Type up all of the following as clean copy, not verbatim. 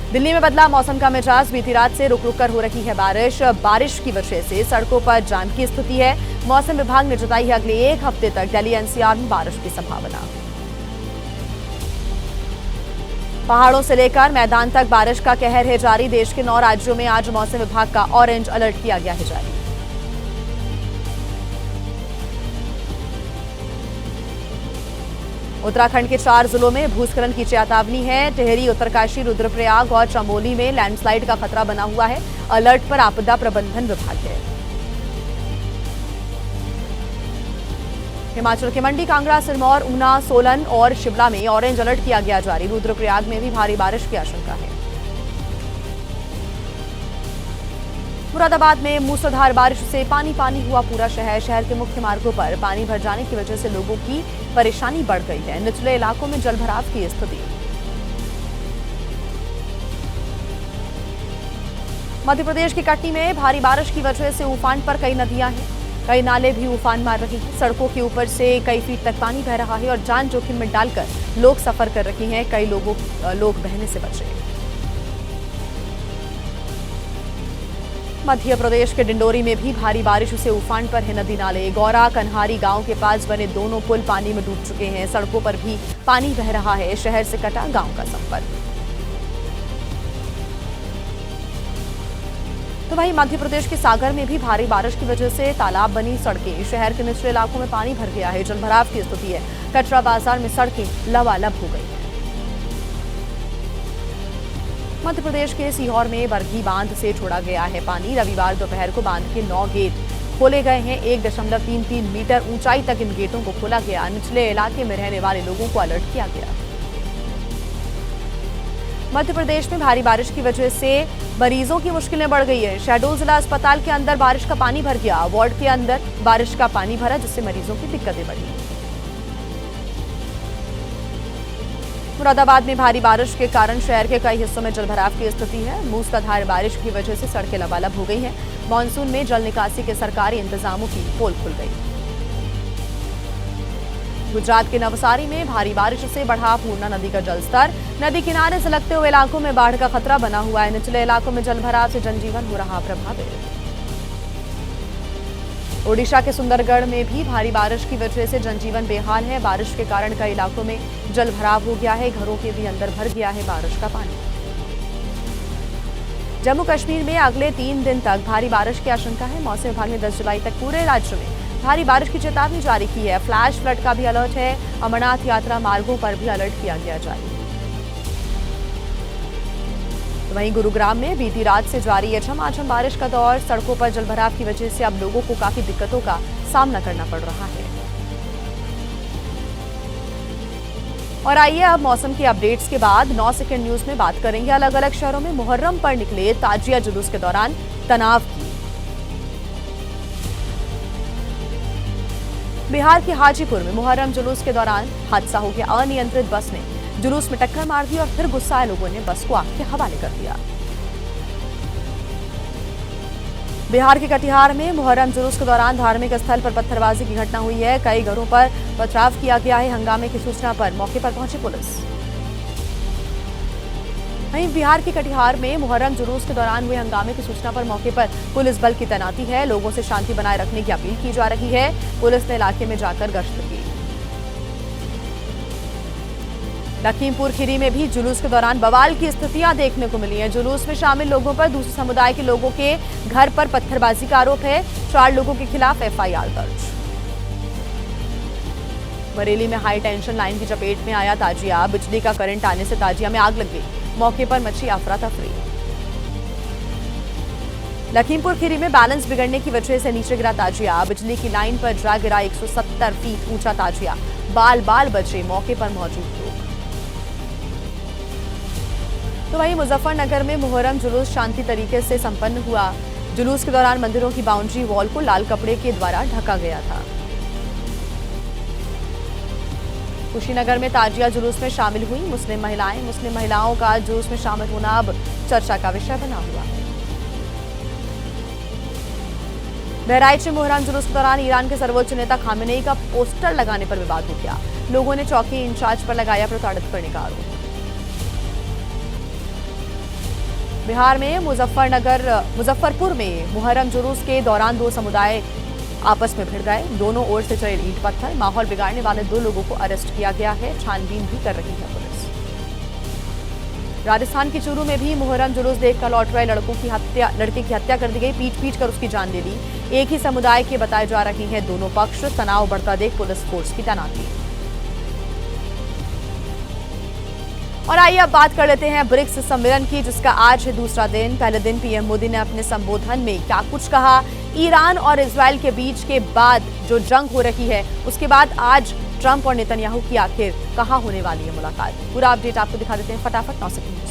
दिल्ली में बदला मौसम का मिजाज। बीती रात से रुक रुक कर हो रही है बारिश। बारिश की वजह से सड़कों पर जाम की स्थिति है। मौसम विभाग ने जताई है अगले एक हफ्ते तक दिल्ली एनसीआर में बारिश की संभावना। पहाड़ों से लेकर मैदान तक बारिश का कहर है जारी। देश के 9 राज्यों में आज मौसम विभाग का ऑरेंज अलर्ट किया गया है जारी। उत्तराखंड के 4 जिलों में भूस्खलन की चेतावनी है। टिहरी, उत्तरकाशी, रुद्रप्रयाग और चमोली में लैंडस्लाइड का खतरा बना हुआ है। अलर्ट पर आपदा प्रबंधन विभाग है। हिमाचल के मंडी, कांगड़ा, सिरमौर, ऊना, सोलन और शिमला में ऑरेंज अलर्ट किया गया जारी। रुद्रप्रयाग में भी भारी बारिश की आशंका है। मुरादाबाद में मूसलाधार बारिश से पानी पानी हुआ पूरा शहर। शहर के मुख्य मार्गों पर पानी भर जाने की वजह से लोगों की परेशानी बढ़ गई है। निचले इलाकों में जलभराव की स्थिति। मध्य प्रदेश की कटनी में भारी बारिश की वजह से उफान पर कई नदियां हैं। कई नाले भी उफान मार रही हैं। सड़कों के ऊपर से कई फीट तक पानी बह रहा है और जान जोखिम में डालकर लोग सफर कर रहे हैं। कई लोग बहने से बच रहे हैं। मध्य प्रदेश के डिंडोरी में भी भारी बारिश से उफान पर है नदी नाले। गौरा कन्हारी गांव के पास बने दोनों पुल पानी में डूब चुके हैं। सड़कों पर भी पानी बह रहा है। शहर से कटा गांव का संपर्क। तो वहीं मध्य प्रदेश के सागर में भी भारी बारिश की वजह से तालाब बनी सड़कें। शहर के निचले इलाकों में पानी भर गया है। जलभराव की स्थिति है। कटरा बाजार में सड़कें लबालब हो गई हैं। मध्य प्रदेश के सीहोर में बरगी बांध से छोड़ा गया है पानी। रविवार दोपहर को बांध के 9 गेट खोले गए हैं। 1.33 मीटर ऊंचाई तक इन गेटों को खोला गया। निचले इलाके में रहने वाले लोगों को अलर्ट किया गया। मध्य प्रदेश में भारी बारिश की वजह से मरीजों की मुश्किलें बढ़ गई है। शहडोल जिला अस्पताल के अंदर बारिश का पानी भर गया। वार्ड के अंदर बारिश का पानी भरा जिससे मरीजों की दिक्कतें बढ़ी। मुरादाबाद में भारी बारिश के कारण शहर के कई हिस्सों में जलभराव की स्थिति है। मूसलाधार बारिश की वजह से सड़कें लबालब हो गई हैं। मानसून में जल निकासी के सरकारी इंतजामों की पोल खुल गई। गुजरात के नवसारी में भारी बारिश से बढ़ा पूर्णा नदी का जलस्तर। नदी किनारे से लगते हुए इलाकों में बाढ़ का खतरा बना हुआ है। निचले इलाकों में जलभराव से जनजीवन हो रहा प्रभावित। ओडिशा के सुंदरगढ़ में भी भारी बारिश की वजह से जनजीवन बेहाल है। बारिश के कारण कई इलाकों में जलभराव हो गया है। घरों के भी अंदर भर गया है बारिश का पानी। जम्मू कश्मीर में अगले 3 दिन तक भारी बारिश की आशंका है। मौसम विभाग ने 10 जुलाई तक पूरे राज्य में भारी बारिश की चेतावनी जारी की है। फ्लैश फ्लड का भी अलर्ट है। अमरनाथ यात्रा मार्गों पर भी अलर्ट किया गया जारी। वहीं गुरुग्राम में बीती रात से जारी है झमाझम बारिश का दौर। सड़कों पर जलभराव की वजह से अब लोगों को काफी दिक्कतों का सामना करना पड़ रहा है। और आइए अब मौसम के अपडेट्स के बाद 9 सेकंड न्यूज में बात करेंगे अलग अलग शहरों में मुहर्रम पर निकले ताजिया जुलूस के दौरान तनाव की। बिहार के हाजीपुर में मुहर्रम जुलूस के दौरान हादसा हो गया। अनियंत्रित बस ने जुलूस में टक्कर मार दी और फिर गुस्साए लोगों ने बस को आग के हवाले कर दिया। बिहार के कटिहार में मुहर्रम जुलूस के दौरान धार्मिक स्थल पर पत्थरबाजी की घटना हुई है। कई घरों पर पथराव किया गया है। हंगामे की सूचना पर मौके पर पहुंची पुलिस। वहीं बिहार के कटिहार में मुहर्रम जुलूस के दौरान हुए हंगामे की सूचना पर मौके पर पुलिस बल की तैनाती है। लोगों से शांति बनाए रखने की अपील की जा रही है। पुलिस ने इलाके में जाकर गश्त की। लखीमपुर खीरी में भी जुलूस के दौरान बवाल की स्थितियां देखने को मिली हैं। जुलूस में शामिल लोगों पर दूसरे समुदाय के लोगों के घर पर पत्थरबाजी का आरोप है। 4 लोगों के खिलाफ एफआईआर दर्ज। बरेली में हाई टेंशन लाइन की चपेट में आया ताजिया। बिजली का करंट आने से ताजिया में आग लग गई। मौके पर मची अफरा तफरी। लखीमपुर खीरी में बैलेंस बिगड़ने की वजह से नीचे गिरा ताजिया। बिजली की लाइन पर जा गिरा 170 फीट ऊंचा ताजिया। बाल बाल बचे मौके पर मौजूद लोग। तो वहीं मुजफ्फरनगर में मुहर्रम जुलूस शांति तरीके से संपन्न हुआ। जुलूस के दौरान मंदिरों की बाउंड्री वॉल को लाल कपड़े के द्वारा ढका गया था। कुशीनगर में ताजिया जुलूस में शामिल हुई मुस्लिम महिलाओं का जुलूस में शामिल होना अब चर्चा का विषय बना हुआ है। बहराइच में मुहर्रम जुलूस के दौरान ईरान के सर्वोच्च नेता खामेनेई का पोस्टर लगाने पर विवाद हो गया। लोगों ने चौकी इंचार्ज पर लगाया प्रताड़ित करने का आरोप। बिहार में मुजफ्फरपुर में मुहर्रम जुलूस के दौरान दो समुदाय आपस में भिड़ गए। दोनों ओर से चले ईंट पत्थर। माहौल बिगाड़ने वाले दो लोगों को अरेस्ट किया गया है। छानबीन भी कर रही है पुलिस। राजस्थान के चूरू में भी मुहर्रम जुलूस देखकर लौट रहे लड़के की हत्या कर दी गई। पीट कर उसकी जान ले ली। एक ही समुदाय के बताए जा रहे हैं दोनों पक्ष। तनाव बढ़ता देख पुलिस फोर्स की तैनाती। और आइए अब बात कर लेते हैं ब्रिक्स सम्मेलन की, जिसका आज है दूसरा दिन। पहले दिन पीएम मोदी ने अपने संबोधन में क्या कुछ कहा। ईरान और इजरायल के बीच के बाद जो जंग हो रही है, उसके बाद आज ट्रंप और नेतन्याहू की आखिर कहां होने वाली है मुलाकात। पूरा अपडेट आपको दिखा देते हैं फटाफट 9 सेकंड में।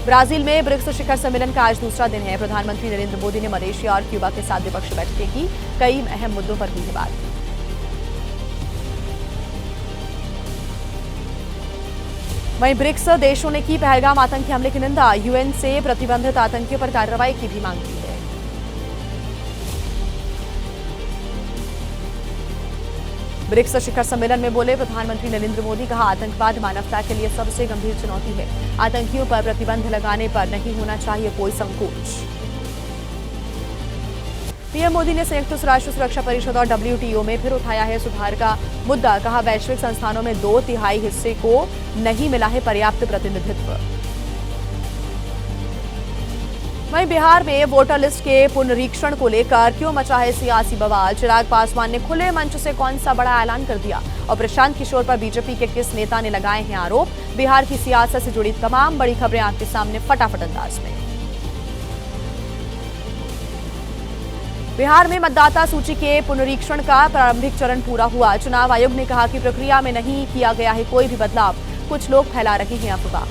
ब्राजील में ब्रिक्स शिखर सम्मेलन का आज दूसरा दिन है। प्रधानमंत्री नरेंद्र मोदी ने मलेशिया और क्यूबा के साथ द्विपक्षीय बैठकें की। कई अहम मुद्दों पर हुई है बात। वहीं ब्रिक्स देशों ने की पहलगाम आतंकी हमले की निंदा। यूएन से प्रतिबंधित आतंकियों पर कार्रवाई की भी मांग की है। ब्रिक्स शिखर सम्मेलन में बोले प्रधानमंत्री नरेंद्र मोदी, कहा आतंकवाद मानवता के लिए सबसे गंभीर चुनौती है। आतंकियों पर प्रतिबंध लगाने पर नहीं होना चाहिए कोई संकोच। पीएम मोदी ने संयुक्त राष्ट्र सुरक्षा परिषद और WTO में फिर उठाया है सुधार का मुद्दा। कहा वैश्विक संस्थानों में 2/3 हिस्से को नहीं मिला है पर्याप्त प्रतिनिधित्व। वहीं बिहार में वोटर लिस्ट के पुनरीक्षण को लेकर क्यों मचा है सियासी बवाल। चिराग पासवान ने खुले मंच से कौन सा बड़ा ऐलान कर दिया और प्रशांत किशोर पर बीजेपी के किस नेता ने लगाए हैं आरोप। बिहार की सियासत से जुड़ी तमाम बड़ी खबरें आपके सामने फटाफट अंदाज में। बिहार में मतदाता सूची के पुनरीक्षण का प्रारंभिक चरण पूरा हुआ। चुनाव आयोग ने कहा कि प्रक्रिया में नहीं किया गया है कोई भी बदलाव। कुछ लोग फैला रहे हैं अफवाह।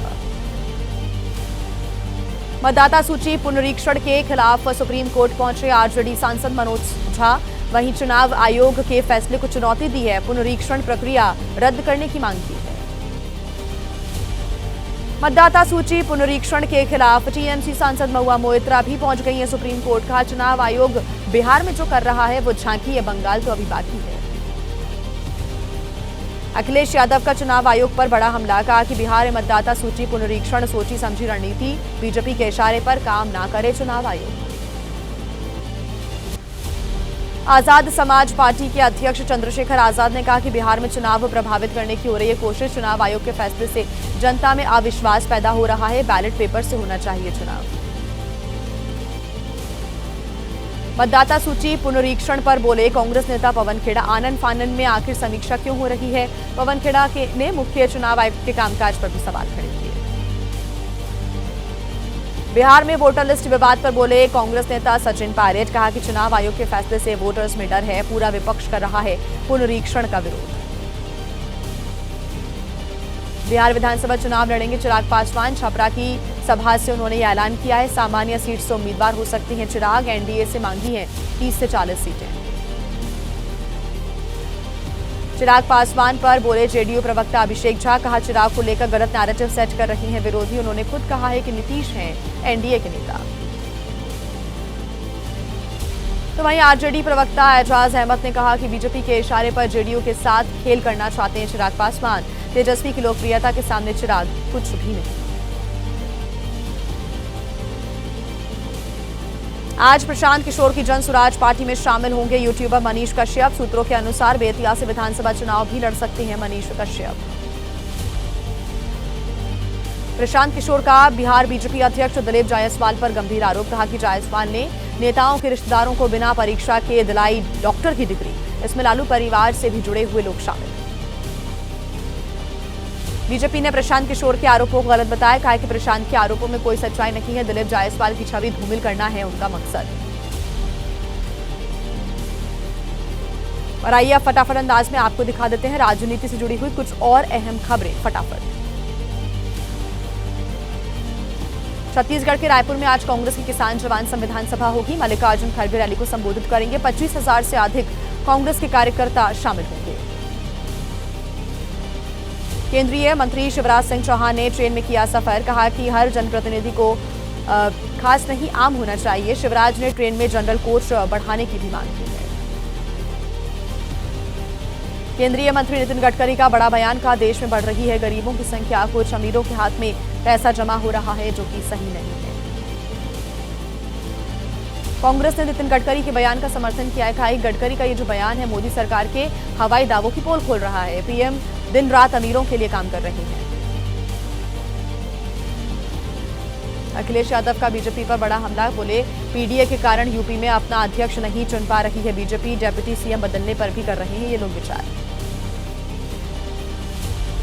मतदाता सूची पुनरीक्षण के खिलाफ सुप्रीम कोर्ट पहुंचे आरजेडी सांसद मनोज झा। वहीं चुनाव आयोग के फैसले को चुनौती दी है। पुनरीक्षण प्रक्रिया रद्द करने की मांग की है। मतदाता सूची पुनरीक्षण के खिलाफ टीएमसी सांसद महुआ मोइत्रा भी पहुंच गई है सुप्रीम कोर्ट। का चुनाव आयोग बिहार में जो कर रहा है वो झांकी है, बंगाल तो अभी बाकी है। अखिलेश यादव का चुनाव आयोग पर बड़ा हमला। कहा कि बिहार में मतदाता सूची पुनरीक्षण सोची समझी रणनीति। बीजेपी के इशारे पर काम ना करे चुनाव आयोग। आजाद समाज पार्टी के अध्यक्ष चंद्रशेखर आजाद ने कहा कि बिहार में चुनाव प्रभावित करने की हो रही है कोशिश। चुनाव आयोग के फैसले से जनता में अविश्वास पैदा हो रहा है। बैलेट पेपर से होना चाहिए चुनाव। मतदाता सूची पुनरीक्षण पर बोले कांग्रेस नेता पवन खेड़ा। आनन फानन में आखिर समीक्षा क्यों हो रही है। पवन खेड़ा ने मुख्य चुनाव आयुक्त के कामकाज पर भी सवाल खड़े किए। बिहार में वोटर लिस्ट विवाद पर बोले कांग्रेस नेता सचिन पायलट। कहा कि चुनाव आयोग के फैसले से वोटर्स में डर है। पूरा विपक्ष कर रहा है पुनरीक्षण का विरोध। बिहार विधानसभा चुनाव लड़ेंगे चिराग पासवान। छपरा की सभा से उन्होंने यह ऐलान किया है। सामान्य सीट से उम्मीदवार हो सकते हैं चिराग। एनडीए से मांगी है 30 से 40 सीटें। चिराग पासवान पर बोले जेडीयू प्रवक्ता अभिषेक झा। कहा चिराग को लेकर गलत नैरेटिव सेट कर रही हैं विरोधी। उन्होंने खुद कहा है कि नीतीश हैं एनडीए के नेता। तो वहीं आरजेडी प्रवक्ता एजाज अहमद ने कहा कि बीजेपी के इशारे पर जेडीयू के साथ खेल करना चाहते हैं चिराग पासवान। तेजस्वी की लोकप्रियता के सामने चिराग कुछ भी नहीं। आज प्रशांत किशोर की जन सुराज पार्टी में शामिल होंगे यूट्यूबर मनीष कश्यप। सूत्रों के अनुसार बेतिया से विधानसभा चुनाव भी लड़ सकते हैं मनीष कश्यप। प्रशांत किशोर का बिहार बीजेपी अध्यक्ष दिलीप जायसवाल पर गंभीर आरोप। कहा कि जायसवाल ने नेताओं के रिश्तेदारों को बिना परीक्षा के दिलाई डॉक्टर की डिग्री। इसमें लालू परिवार से भी जुड़े हुए लोग शामिल। बीजेपी ने प्रशांत किशोर के आरोपों को गलत बताया। कहा कि प्रशांत के आरोपों में कोई सच्चाई नहीं है। दिलीप जायसवाल की छवि धूमिल करना है उनका मकसद। और आइए अब फटाफट अंदाज में आपको दिखा देते हैं राजनीति से जुड़ी हुई कुछ और अहम खबरें फटाफट। छत्तीसगढ़ के रायपुर में आज कांग्रेस की किसान जवान संविधान सभा होगी। मल्लिकार्जुन खड़गे रैली को संबोधित करेंगे। 25,000 से अधिक कांग्रेस के कार्यकर्ता शामिल होंगे। केंद्रीय मंत्री शिवराज सिंह चौहान ने ट्रेन में किया सफर। कहा कि हर जनप्रतिनिधि को खास नहीं आम होना चाहिए। शिवराज ने ट्रेन में जनरल कोच बढ़ाने की भी मांग की है। केंद्रीय मंत्री नितिन गडकरी का बड़ा बयान। का देश में बढ़ रही है गरीबों की संख्या। कुछ अमीरों के हाथ में पैसा जमा हो रहा है, जो कि सही नहीं है। कांग्रेस ने नितिन गडकरी के बयान का समर्थन किया है। कहा गडकरी का ये जो बयान है मोदी सरकार के हवाई दावों की पोल खोल रहा है। पीएम दिन रात अमीरों के लिए काम कर रहे हैं। अखिलेश यादव का बीजेपी पर बड़ा हमला। बोले पीडीए के कारण यूपी में अपना अध्यक्ष नहीं चुन पा रही है बीजेपी। डेप्यूटी सीएम बदलने पर भी कर रहे हैं ये लोग विचार।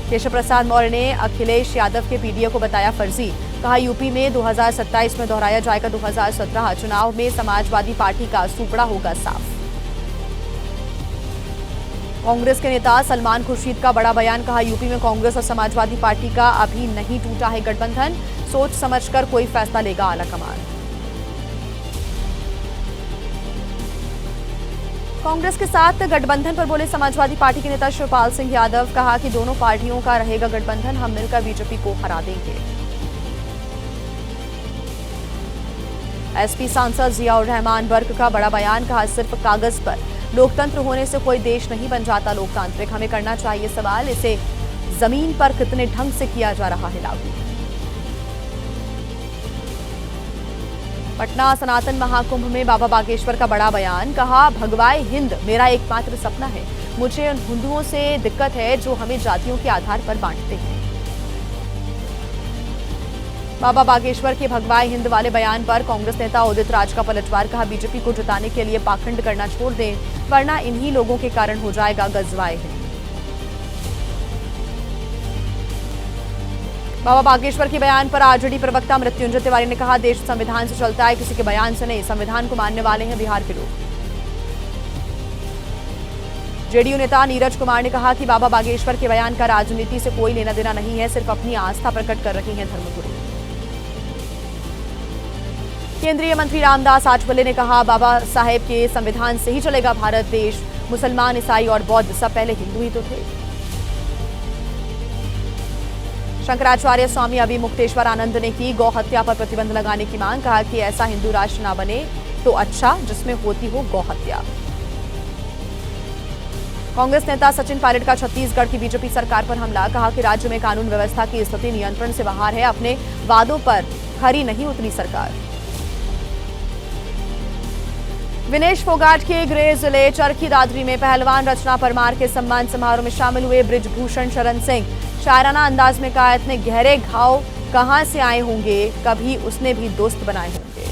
केशव प्रसाद मौर्य ने अखिलेश यादव के पीडीए को बताया फर्जी। कहा यूपी में 2027 में दोहराया जाएगा 2017 चुनाव में समाजवादी पार्टी का सूपड़ा होगा साफ। कांग्रेस के नेता सलमान खुर्शीद का बड़ा बयान। कहा यूपी में कांग्रेस और समाजवादी पार्टी का अभी नहीं टूटा है गठबंधन, सोच समझकर कोई फैसला लेगा आलाकमान। कांग्रेस के साथ गठबंधन पर बोले समाजवादी पार्टी के नेता शिवपाल सिंह यादव। कहा कि दोनों पार्टियों का रहेगा गठबंधन, हम मिलकर बीजेपी को हरा देंगे। एसपी सांसद जियाउर रहमान वर्ग का बड़ा बयान। कहा सिर्फ कागज पर लोकतंत्र होने से कोई देश नहीं बन जाता लोकतांत्रिक, हमें करना चाहिए सवाल इसे जमीन पर कितने ढंग से किया जा रहा है लागू। पटना सनातन महाकुंभ में बाबा बागेश्वर का बड़ा बयान। कहा भगवाए हिंद मेरा एकमात्र सपना है, मुझे उन हिंदुओं से दिक्कत है जो हमें जातियों के आधार पर बांटते हैं। बाबा बागेश्वर के भगवाए हिंद वाले बयान पर कांग्रेस नेता उदित राज का पलटवार। कहा बीजेपी को जिताने के लिए पाखंड करना छोड़ दें, वरना इन्हीं लोगों के कारण हो जाएगा गजवाए हिंद। बाबा बागेश्वर के बयान पर आरजेडी प्रवक्ता मृत्युंजय तिवारी ने कहा देश संविधान से चलता है, किसी के बयान से नहीं, संविधान को मानने वाले हैं बिहार के लोग। जेडीयू नेता नीरज कुमार ने कहा कि बाबा बागेश्वर के बयान का राजनीति से कोई लेना देना नहीं है, सिर्फ अपनी आस्था प्रकट कर रही हैं धर्मगुरु। केंद्रीय मंत्री रामदास आठवले ने कहा बाबा साहेब के संविधान से ही चलेगा भारत देश, मुसलमान ईसाई और बौद्ध सब पहले हिंदू ही तो थे। शंकराचार्य स्वामी अभी मुक्तेश्वर आनंद ने की गौ हत्या पर प्रतिबंध लगाने की मांग। कहा कि ऐसा हिंदू राष्ट्र न बने तो अच्छा जिसमें होती हो गौ हत्या। कांग्रेस नेता सचिन पायलट का छत्तीसगढ़ की बीजेपी सरकार पर हमला। कहा कि राज्य में कानून व्यवस्था की स्थिति नियंत्रण से बाहर है, अपने वादों पर खरी नहीं उतरी सरकार। विनेश फोगाट के गृह जिले चरखी दादरी में पहलवान रचना परमार के सम्मान समारोह में शामिल हुए बृजभूषण शरण सिंह। शायराना अंदाज में कहा इतने गहरे घाव कहां से आए होंगे, कभी उसने भी दोस्त बनाए होंगे।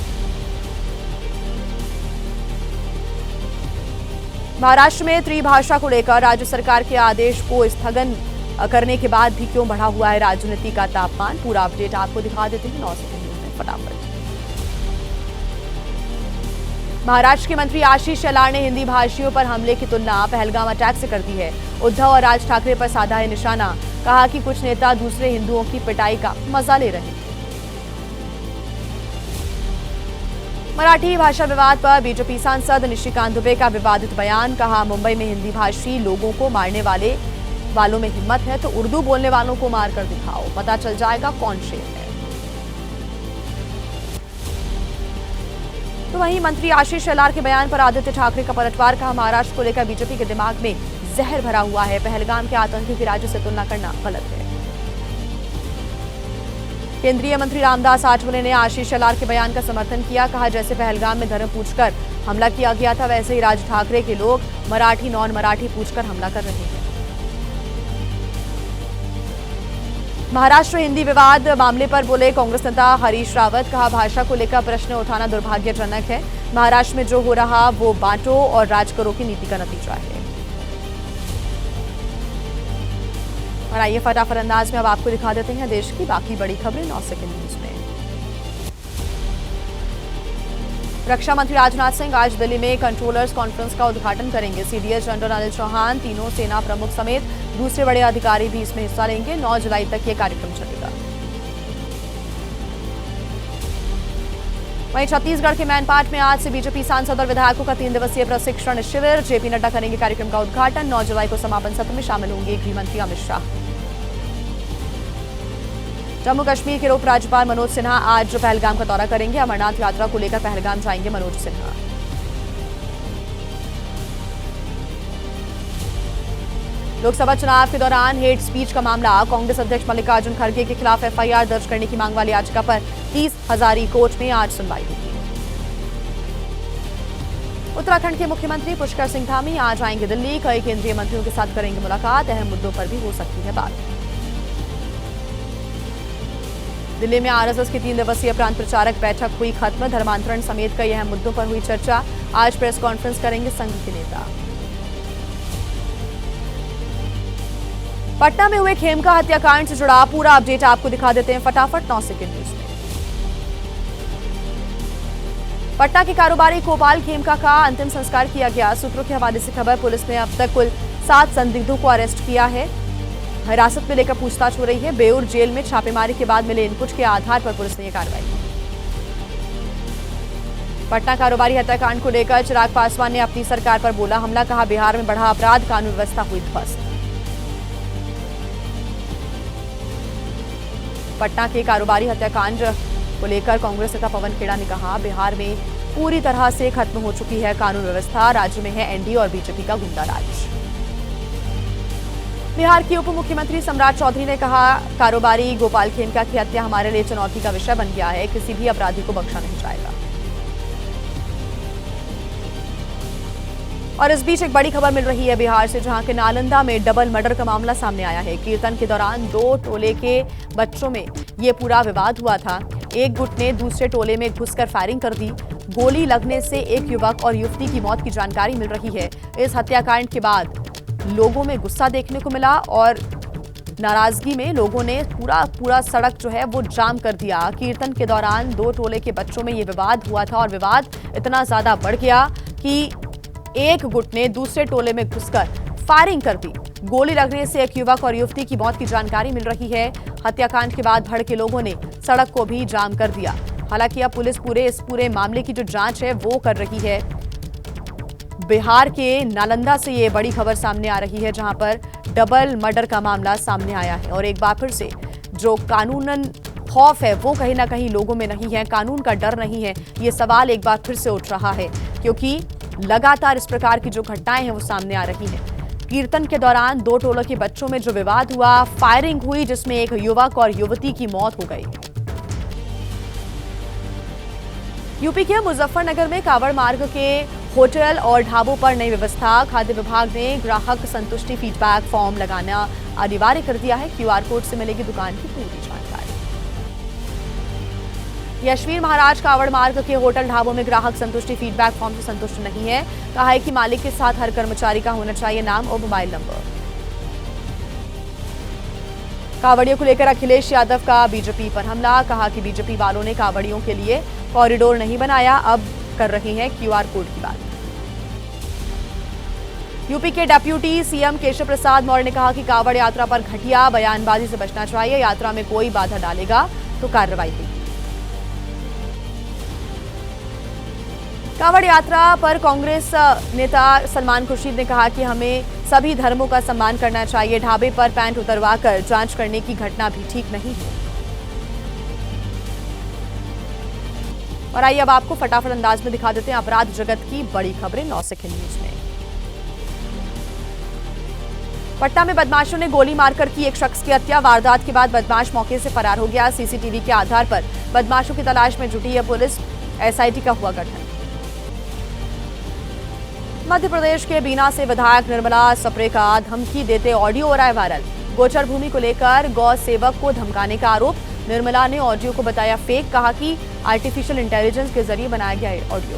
महाराष्ट्र में त्रिभाषा को लेकर राज्य सरकार के आदेश को स्थगन करने के बाद भी क्यों बढ़ा हुआ है राजनीति का तापमान, पूरा अपडेट आपको दिखा देते हैं 9 सेकंड में फटाफट। महाराष्ट्र के मंत्री आशीष शेलार ने हिंदी भाषियों पर हमले की तुलना पहलगाम अटैक से कर दी है। उद्धव और राज ठाकरे पर साधा है निशाना। कहा कि कुछ नेता दूसरे हिंदुओं की पिटाई का मजा ले रहे हैं। मराठी भाषा विवाद पर बीजेपी सांसद निशिकांत दुबे का विवादित बयान। कहा मुंबई में हिंदी भाषी लोगों को मारने वालों में हिम्मत है तो उर्दू बोलने वालों को मार कर दिखाओ, पता चल जाएगा कौन शेर है। तो वहीं मंत्री आशीष शेलार के बयान पर आदित्य ठाकरे का पलटवार। कहा महाराष्ट्र को लेकर बीजेपी के दिमाग में जहर भरा हुआ है, पहलगाम के आतंकी की राज्य से तुलना करना गलत है। केंद्रीय मंत्री रामदास आठवले ने आशीष शेलार के बयान का समर्थन किया। कहा जैसे पहलगाम में धर्म पूछकर हमला किया गया था, वैसे ही राज ठाकरे के लोग मराठी नॉन मराठी पूछकर हमला कर रहे हैं। महाराष्ट्र हिंदी विवाद मामले पर बोले कांग्रेस नेता हरीश रावत। कहा भाषा को लेकर प्रश्न उठाना दुर्भाग्यजनक है। महाराष्ट्र में जो हो रहा वो बांटो और राज करो की नीति का नतीजा है। और आइए फटाफट अंदाज में अब आपको दिखा देते हैं देश की बाकी बड़ी खबरें 9 सेकंड न्यूज में। रक्षा मंत्री राजनाथ सिंह आज दिल्ली में कंट्रोलर्स कॉन्फ्रेंस का उद्घाटन करेंगे। सीडीएस जनरल अनिल चौहान, तीनों सेना प्रमुख समेत दूसरे बड़े अधिकारी भी इसमें हिस्सा लेंगे। 9 जुलाई तक ये कार्यक्रम चलेगा। वहीं छत्तीसगढ़ के मैनपाट में आज से बीजेपी सांसद और विधायकों का 3 दिवसीय प्रशिक्षण शिविर। जेपी नड्डा करेंगे कार्यक्रम का उद्घाटन। 9 जुलाई को समापन सत्र में शामिल होंगे गृह मंत्री अमित शाह। जम्मू कश्मीर के उप राज्यपाल मनोज सिन्हा आज पहलगाम का दौरा करेंगे। अमरनाथ यात्रा को लेकर पहलगाम जाएंगे मनोज सिन्हा। लोकसभा चुनाव के दौरान हेट स्पीच का मामला, कांग्रेस अध्यक्ष मल्लिकार्जुन खड़गे के खिलाफ एफआईआर दर्ज करने की मांग वाली याचिका पर 30 हजारी कोर्ट में आज सुनवाई होगी। उत्तराखंड के मुख्यमंत्री पुष्कर सिंह धामी आज आएंगे दिल्ली, कई केंद्रीय मंत्रियों के साथ करेंगे मुलाकात, अहम मुद्दों पर भी हो सकती है बात। दिल्ली में आरएसएस की 3 दिवसीय प्रांत प्रचारक बैठक हुई खत्म, धर्मांतरण समेत कई अहम मुद्दों पर हुई चर्चा, आज प्रेस कॉन्फ्रेंस करेंगे संघ के नेता। पटना में हुए खेमका हत्याकांड से जुड़ा पूरा अपडेट आपको दिखा देते हैं फटाफट 9 सेकंड न्यूज में। पटना के कारोबारी गोपाल खेमका का अंतिम संस्कार किया गया, सूत्रों के हवाले से खबर। पुलिस ने अब तक कुल 7 संदिग्धों को अरेस्ट किया है, हिरासत में लेकर पूछताछ हो रही है। बेउर जेल में छापेमारी के बाद मिले इनपुट के आधार पर पुलिस ने यह कार्रवाई की। पटना कारोबारी हत्याकांड को लेकर चिराग पासवान ने अपनी सरकार पर बोला हमला, कहा बिहार में बढ़ा अपराध, कानून व्यवस्था हुई ध्वस्त। पटना के कारोबारी हत्याकांड को लेकर कांग्रेस नेता पवन खेड़ा ने कहा बिहार में पूरी तरह से खत्म हो चुकी है कानून व्यवस्था, राज्य में है एनडीए और बीजेपी का गुंडा राज। बिहार के उप मुख्यमंत्री सम्राट चौधरी ने कहा कारोबारी गोपाल खेमका की हत्या हमारे लिए चुनौती का विषय बन गया है, किसी भी अपराधी को बख्शा नहीं जाएगा। और इस बीच एक बड़ी खबर मिल रही है बिहार से, जहां के नालंदा में डबल मर्डर का मामला सामने आया है। कीर्तन के दौरान 2 टोले के बच्चों में ये पूरा विवाद हुआ था। एक गुट ने दूसरे टोले में घुसकर फायरिंग कर दी, गोली लगने से एक युवक और युवती की मौत की जानकारी मिल रही है। इस हत्याकांड के बाद लोगों में गुस्सा देखने को मिला और नाराजगी में लोगों ने पूरा सड़क जो है वो जाम कर दिया। कीर्तन के दौरान 2 टोले के बच्चों में ये विवाद हुआ था और विवाद इतना ज्यादा बढ़ गया कि एक गुट ने दूसरे टोले में घुसकर फायरिंग कर दी, गोली लगने से एक युवक और युवती की मौत की जानकारी मिल रही है। हत्याकांड के बाद भड़के लोगों ने सड़क को भी जाम कर दिया। हालांकि अब पुलिस इस पूरे मामले की जो जांच है वो कर रही है। बिहार के नालंदा से ये बड़ी खबर सामने आ रही है, जहां पर डबल मर्डर का मामला सामने आया है और एक बार फिर से जो कानूनन खौफ है वो कहीं ना कहीं लोगों में नहीं है, कानून का डर नहीं है। ये सवाल एक बार फिर से उठ रहा है क्योंकि लगातार इस प्रकार की जो घटनाएं हैं वो सामने आ रही हैं। कीर्तन के दौरान 2 टोलों के बच्चों में जो विवाद हुआ, फायरिंग हुई जिसमें एक युवक और युवती की मौत हो गई। यूपी के मुजफ्फरनगर में कांवड़ मार्ग के होटल और ढाबों पर नई व्यवस्था, खाद्य विभाग ने ग्राहक संतुष्टि फीडबैक फॉर्म लगाना अनिवार्य कर दिया है। क्यूआर कोड से मिलेगी दुकान की पूरी जानकारी। यशवीर महाराज कांवड़ मार्ग के होटल ढाबों में ग्राहक संतुष्टि फीडबैक फॉर्म से संतुष्ट नहीं है। कहा है कि मालिक के साथ हर कर्मचारी का होना चाहिए नाम और मोबाइल नंबर। कांवड़ियों को लेकर अखिलेश यादव का बीजेपी पर हमला, कहा कि बीजेपी वालों ने कांवड़ियों के लिए कॉरिडोर नहीं बनाया, अब कर रहे हैं क्यूआर कोड की बात। यूपी के डिप्टी सीएम केशव प्रसाद मौर्य ने कहा कि कांवड़ यात्रा पर घटिया बयानबाजी से बचना चाहिए, यात्रा में कोई बाधा डालेगा तो कार्रवाई होगी। कांवड़ यात्रा पर कांग्रेस नेता सलमान खुर्शीद ने कहा कि हमें सभी धर्मों का सम्मान करना चाहिए, ढाबे पर पैंट उतरवाकर जांच करने की घटना भी ठीक नहीं है। और आइए अब आपको फटाफट अंदाज में दिखा देते हैं अपराध जगत की बड़ी खबरें 9 सेकंड न्यूज में। पटना में बदमाशों ने गोली मारकर की एक शख्स की हत्या, वारदात के बाद बदमाश मौके से फरार हो गया। सीसीटीवी के आधार पर बदमाशों की तलाश में जुटी है पुलिस, एसआईटी का हुआ गठन। मध्य प्रदेश के बीना से विधायक निर्मला सप्रे का धमकी देते ऑडियो हो रहा है वायरल। गोचर भूमि को लेकर गौ सेवक को धमकाने का आरोप, निर्मला ने ऑडियो को बताया फेक, कहा कि आर्टिफिशियल इंटेलिजेंस के जरिए बनाया गया है ऑडियो।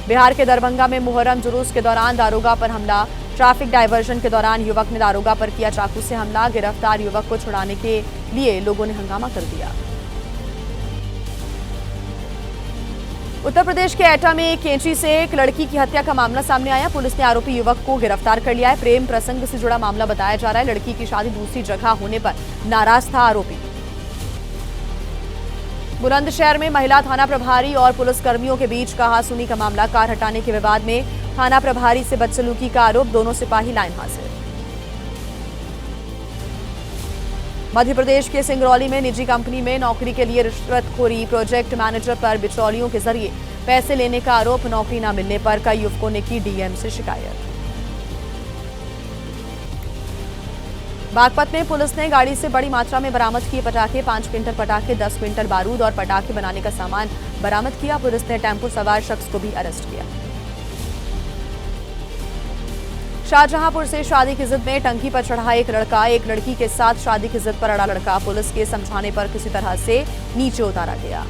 बिहार के दरभंगा में मुहर्रम जुलूस के दौरान दारोगा पर हमला, ट्रैफिक डायवर्जन के दौरान युवक ने दारोगा पर किया चाकू से हमला, गिरफ्तार युवक को छुड़ाने के लिए लोगों ने हंगामा कर दिया। उत्तर प्रदेश के एटा में कैंची से एक लड़की की हत्या का मामला सामने आया, पुलिस ने आरोपी युवक को गिरफ्तार कर लिया है। प्रेम प्रसंग से जुड़ा मामला बताया जा रहा है, लड़की की शादी दूसरी जगह होने पर नाराज था आरोपी। बुलंदशहर में महिला थाना प्रभारी और पुलिसकर्मियों के बीच कहा-सुनी का मामला, कार हटाने के विवाद में थाना प्रभारी से बदसलूकी का आरोप, दोनों सिपाही लाइन हाजिर। मध्य प्रदेश के सिंगरौली में निजी कंपनी में नौकरी के लिए रिश्वतखोरी, प्रोजेक्ट मैनेजर पर बिचौलियों के जरिए पैसे लेने का आरोप, नौकरी न मिलने पर कई युवकों ने की डीएम से शिकायत। बागपत में पुलिस ने गाड़ी से बड़ी मात्रा में बरामद किए पटाखे, 5 क्विंटल पटाखे, 10 क्विंटल बारूद और पटाखे बनाने का सामान बरामद किया। पुलिस ने टेम्पो सवार शख्स को भी अरेस्ट किया। शाहजहांपुर से शादी की जिद में टंकी पर चढ़ा एक लड़का, एक लड़की के साथ शादी की जिद पर अड़ा लड़का, पुलिस के समझाने पर किसी तरह से नीचे उतारा गया।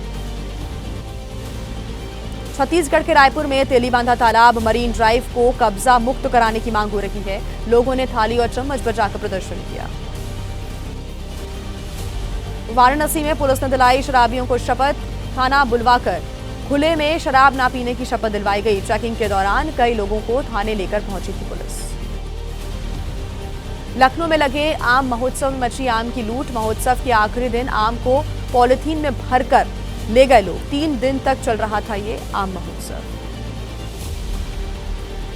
छत्तीसगढ़ के रायपुर में तेलीबांधा तालाब मरीन ड्राइव को कब्जा मुक्त कराने की मांग हो रही है। लोगों ने थाली और चम्मच बजाकर प्रदर्शन किया। वाराणसी में पुलिस ने दिलाई शराबियों को शपथ, थाना बुलवाकर खुले में शराब ना पीने की शपथ दिलवाई गई। चेकिंग के दौरान कई लोगों को थाने लेकर पहुंची थी पुलिस। लखनऊ में लगे आम महोत्सव में मची आम की लूट। महोत्सव के आखिरी दिन आम को पॉलिथीन में भरकर ले गए लोग। 3 दिन तक चल रहा था ये आम महोत्सव।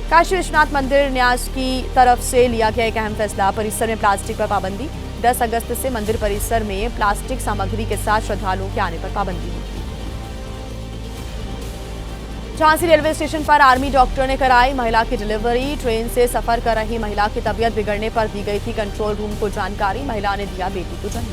काशी विश्वनाथ मंदिर न्यास की तरफ से लिया गया एक अहम फैसला, परिसर में प्लास्टिक पर पाबंदी। 10 अगस्त से मंदिर परिसर में प्लास्टिक सामग्री के साथ श्रद्धालुओं के आने पर पाबंदी होगी। झांसी रेलवे स्टेशन पर आर्मी डॉक्टर ने कराई महिला की डिलीवरी। ट्रेन से सफर कर रही महिला की तबीयत बिगड़ने पर दी गई थी कंट्रोल रूम को जानकारी। महिला ने दिया बेटी को जन्म।